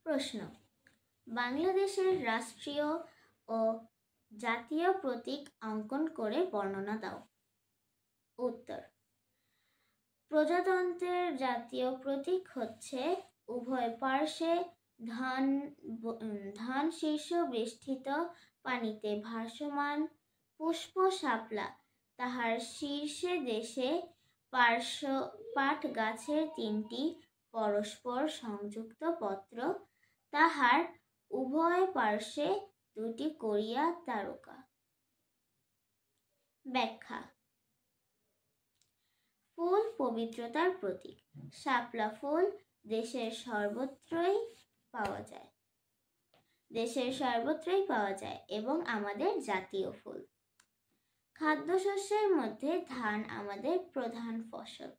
প্রশ্ন, বাংলাদেশের রাষ্ট্রীয় ও জাতীয় প্রতীক অঙ্কন করে বর্ণনা দাও। উত্তর, প্রজাতন্ত্রের জাতীয় প্রতীক হচ্ছে উভয় পার্শ্বে ধান শীর্ষ বেষ্টিত পানিতে ভাসমান পুষ্প শাপলা, তাহার শীর্ষে দেশে পাট গাছের 3টি পরস্পর সংযুক্ত পত্র, তাহার উভয় পার্শ্বে 2টি করিয়া তারকা। ব্যাখ্যা। ফুল পবিত্রতার প্রতীক। শাপলা ফুল দেশের সর্বত্রই পাওয়া যায় এবং আমাদের জাতীয় ফুল। খাদ্যশস্যের মধ্যে ধান আমাদের প্রধান ফসল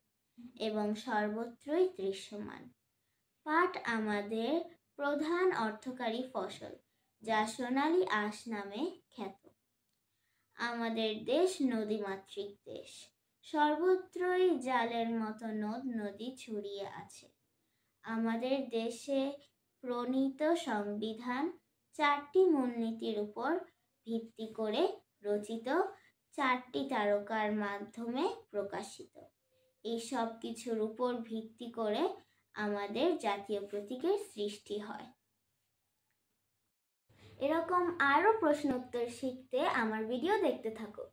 এবং সর্বত্রই দৃশ্যমান। পাট আমাদের প্রধান অর্থকারী ফসল, যা সোনালী আঁশ নামে খ্যাত। আমাদের দেশ নদীমাতৃক দেশ, সর্বত্রই জালের মতো নদ নদী ছড়িয়ে আছে। আমাদের দেশে প্রণীত সংবিধান 4টি মূলনীতির উপর ভিত্তি করে রচিত, 4টি তারকার মাধ্যমে প্রকাশিত। এই সব কিছুর উপর ভিত্তি করে আমাদের জাতীয় প্রতীকের সৃষ্টি হয়। এরকম আরও প্রশ্ন উত্তর শিখতে আমার ভিডিও দেখতে থাকো।